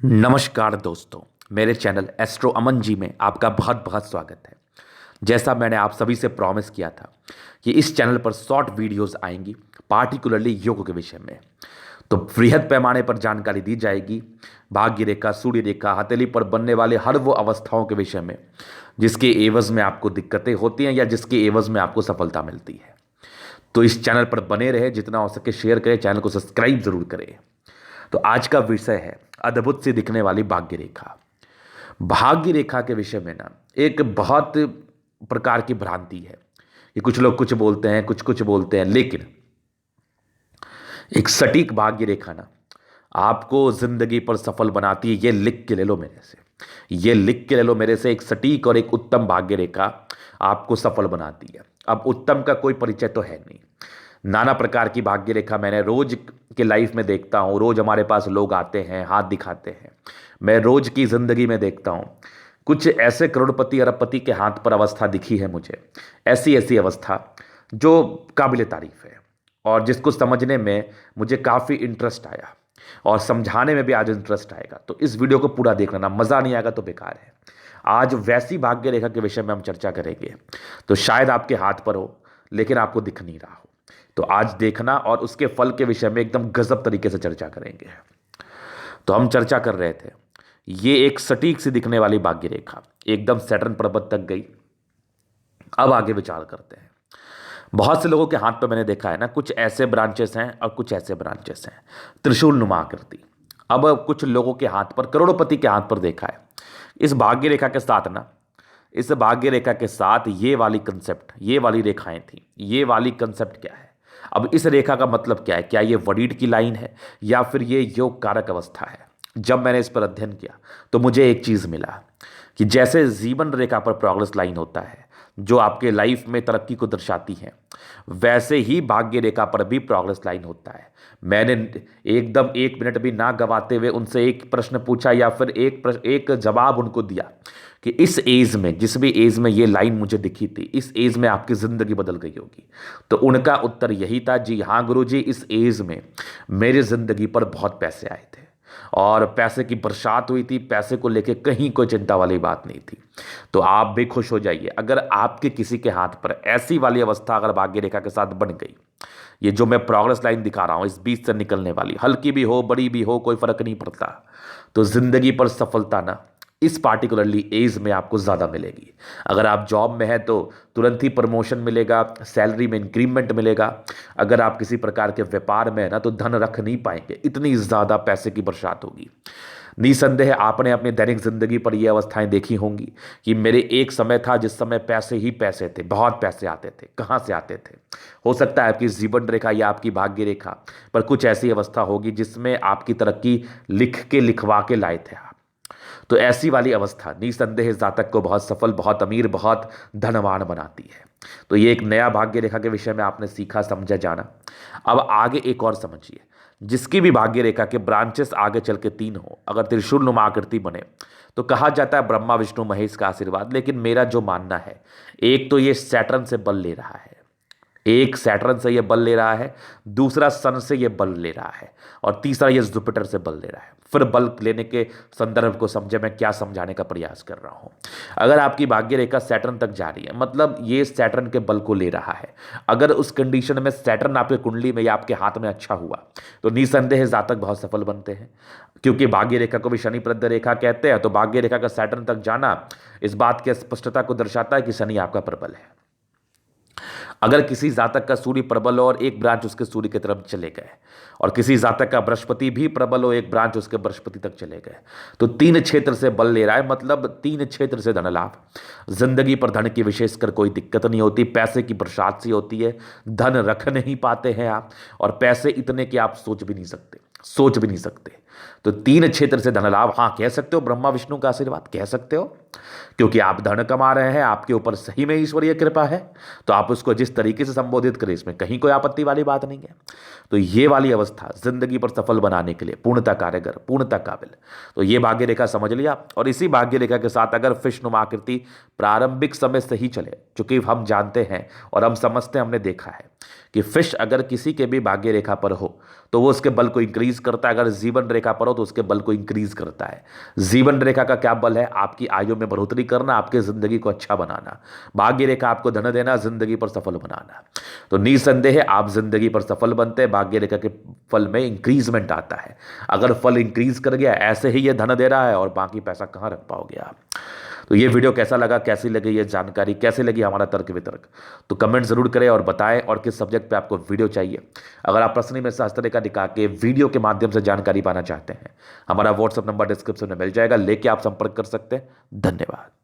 नमस्कार दोस्तों, मेरे चैनल एस्ट्रो अमन जी में आपका बहुत बहुत स्वागत है। जैसा मैंने आप सभी से प्रॉमिस किया था कि इस चैनल पर शॉर्ट वीडियोस आएंगी, पार्टिकुलरली योग के विषय में। तो बृहद पैमाने पर जानकारी दी जाएगी भाग्य रेखा, सूर्य रेखा, हथेली पर बनने वाले हर वो अवस्थाओं के विषय में जिसके एवज में आपको दिक्कतें होती हैं या जिसके एवज में आपको सफलता मिलती है। तो इस चैनल पर बने रहे, जितना हो सके शेयर करें, चैनल को सब्सक्राइब जरूर करें। तो आज का विषय है अद्भुत सी दिखने वाली भाग्य रेखा। भाग्य रेखा के विषय में ना एक बहुत प्रकार की भ्रांति है कि कुछ लोग कुछ बोलते हैं, कुछ कुछ बोलते हैं, लेकिन एक सटीक भाग्य रेखा ना आपको जिंदगी पर सफल बनाती है। ये लिख के ले लो मेरे से, ये लिख के ले लो मेरे से, एक सटीक और एक उत्तम भाग्य रेखा आपको सफल बनाती है। अब उत्तम का कोई परिचय तो है नहीं, नाना प्रकार की भाग्य रेखा मैंने रोज के लाइफ में देखता हूँ। रोज हमारे पास लोग आते हैं, हाथ दिखाते हैं। मैं रोज की जिंदगी में देखता हूँ कुछ ऐसे करोड़पति अरबपति के हाथ पर अवस्था दिखी है मुझे, ऐसी ऐसी अवस्था जो काबिल तारीफ है और जिसको समझने में मुझे काफ़ी इंटरेस्ट आया और समझाने में भी आज इंटरेस्ट आएगा। तो इस वीडियो को पूरा देख लेना, मज़ा नहीं आएगा तो बेकार है। आज वैसी भाग्य रेखा के विषय में हम चर्चा करेंगे तो शायद आपके हाथ पर हो लेकिन आपको दिख नहीं रहा हो। तो आज देखना और उसके फल के विषय में एकदम गजब तरीके से चर्चा करेंगे। तो हम चर्चा कर रहे थे, ये एक सटीक सी दिखने वाली भाग्य रेखा एकदम सैटर्न पर्वत तक गई। अब आगे विचार करते हैं। बहुत से लोगों के हाथ पे मैंने देखा है ना, कुछ ऐसे ब्रांचेस हैं और कुछ ऐसे ब्रांचेस हैं, त्रिशूल नुमा आकृति। अब कुछ लोगों के हाथ पर, करोड़पति के हाथ पर देखा है। इस भाग्य रेखा के साथ ना, इस भाग्य रेखा के साथ ये वाली कंसेप्ट, ये वाली रेखाएं थी। ये वाली कंसेप्ट क्या है? अब इस रेखा का मतलब क्या है? क्या ये वरीड की लाइन है या फिर ये योग कारक अवस्था है? जब मैंने इस पर अध्ययन किया तो मुझे एक चीज मिला कि जैसे जीवन रेखा पर प्रोग्रेस लाइन होता है जो आपके लाइफ में तरक्की को दर्शाती है, वैसे ही भाग्य रेखा पर भी प्रोग्रेस लाइन होता है। मैंने एकदम 1 मिनट भी ना गवाते हुए उनसे एक प्रश्न पूछा या फिर एक जवाब उनको दिया कि इस एज में, जिस भी एज में ये लाइन मुझे दिखी थी, इस एज में आपकी जिंदगी बदल गई होगी। तो उनका उत्तर यही था, जी हाँ गुरुजी, इस एज में मेरी जिंदगी पर बहुत पैसे आए थे और पैसे की बरसात हुई थी। पैसे को लेके कहीं कोई चिंता वाली बात नहीं थी। तो आप भी खुश हो जाइए अगर आपके किसी के हाथ पर ऐसी वाली अवस्था अगर भाग्य रेखा के साथ बन गई। ये जो मैं प्रोग्रेस लाइन दिखा रहा हूं, इस बीच से निकलने वाली, हल्की भी हो बड़ी भी हो कोई फर्क नहीं पड़ता। तो जिंदगी पर सफलता ना इस पार्टिकुलरली एज में आपको ज़्यादा मिलेगी। अगर आप जॉब में हैं तो तुरंत ही प्रमोशन मिलेगा, सैलरी में इंक्रीमेंट मिलेगा। अगर आप किसी प्रकार के व्यापार में है ना तो धन रख नहीं पाएंगे, इतनी ज़्यादा पैसे की बरसात होगी। निसंदेह आपने अपनी दैनिक जिंदगी पर ये अवस्थाएं देखी होंगी कि मेरे एक समय था जिस समय पैसे ही पैसे थे, बहुत पैसे आते थे। कहाँ से आते थे? हो सकता है आपकी जीवन रेखा या आपकी भाग्य रेखा पर कुछ ऐसी अवस्था होगी जिसमें आपकी तरक्की लिख के लिखवा के लाए थे आप। तो ऐसी वाली अवस्था निसंदेह जातक को बहुत सफल, बहुत अमीर, बहुत धनवान बनाती है। तो ये एक नया भाग्य रेखा के विषय में आपने सीखा, समझा, जाना। अब आगे एक और समझिए, जिसकी भी भाग्य रेखा के ब्रांचेस आगे चल के 3 हो, अगर त्रिशूल नुमा आकृति बने तो कहा जाता है ब्रह्मा विष्णु महेश का आशीर्वाद। लेकिन मेरा जो मानना है, एक तो ये सैटर्न से बल ले रहा है, एक सैटर्न से ये बल ले रहा है, दूसरा सन से ये बल ले रहा है और तीसरा ये जुपिटर से बल ले रहा है। फिर बल लेने के संदर्भ को समझे मैं क्या समझाने का प्रयास कर रहा हूं। अगर आपकी भाग्य रेखा सैटर्न तक जा रही है, मतलब ये सैटर्न के बल को ले रहा है। अगर उस कंडीशन में सैटर्न आपके कुंडली में या आपके हाथ में अच्छा हुआ तो निसंदेह जातक बहुत सफल बनते हैं, क्योंकि भाग्य रेखा को भी शनि प्रद रेखा कहते हैं। तो भाग्य रेखा का सैटर्न तक जाना इस बात की स्पष्टता को दर्शाता है कि शनि आपका प्रबल है। अगर किसी जातक का सूर्य प्रबल हो और एक ब्रांच उसके सूर्य की तरफ चले गए, और किसी जातक का बृहस्पति भी प्रबल हो, एक ब्रांच उसके बृहस्पति तक चले गए, तो 3 क्षेत्र से बल ले रहा है, मतलब 3 क्षेत्र से धन लाभ। जिंदगी पर धन की विशेषकर कोई दिक्कत नहीं होती, पैसे की बरसात सी होती है, धन रख नहीं पाते हैं आप, और पैसे इतने कि आप सोच भी नहीं सकते, सोच भी नहीं सकते। तो 3 क्षेत्र से धन लाभ, हाँ कह सकते हो ब्रह्मा विष्णु का आशीर्वाद, कह सकते हो, क्योंकि आप धन कमा रहे हैं, आपके ऊपर सही में ईश्वरीय कृपा है। तो आप उसको जिस तरीके से संबोधित करें, इसमें कहीं कोई आपत्ति वाली बात नहीं है। तो ये वाली अवस्था जिंदगी पर सफल बनाने के लिए पूर्णतः कारगर, पूर्णतः काबिल। तो ये भाग्य रेखा समझ लिया। और इसी भाग्य रेखा के साथ अगर फिश नुमा आकृति प्रारंभिक समय से ही चले, चूंकि हम जानते हैं और हम समझते हैं, हमने देखा है कि फिश अगर किसी के भी भाग्य रेखा पर हो तो वो उसके बल को इंक्रीज करता है। अगर जीवन रेखा पर हो तो उसके बल को इंक्रीज करता है। जीवन रेखा का क्या बल है? आपकी आयु में बढ़ोतरी करना, आपकी जिंदगी को अच्छा बनाना। भाग्य रेखा आपको धन देना, जिंदगी पर सफल बनाना। तो निसंदेह आप जिंदगी पर सफल बनते हैं, भाग्य रेखा के फल में इंक्रीजमेंट आता है। अगर फल इंक्रीज कर गया, ऐसे ही ये धन दे रहा है और बाकी पैसा कहाँ रख पाओगे आप। तो ये वीडियो कैसा लगा, कैसी लगी ये जानकारी, कैसे लगी हमारा तर्क वितर्क, तो कमेंट जरूर करें और बताएं, और किस सब्जेक्ट पे आपको वीडियो चाहिए। अगर आप प्रश्न में शास्त्र का दिखा के वीडियो के माध्यम से जानकारी पाना चाहते हैं, हमारा व्हाट्सएप नंबर डिस्क्रिप्शन में मिल जाएगा, लेके आप संपर्क कर सकते हैं। धन्यवाद।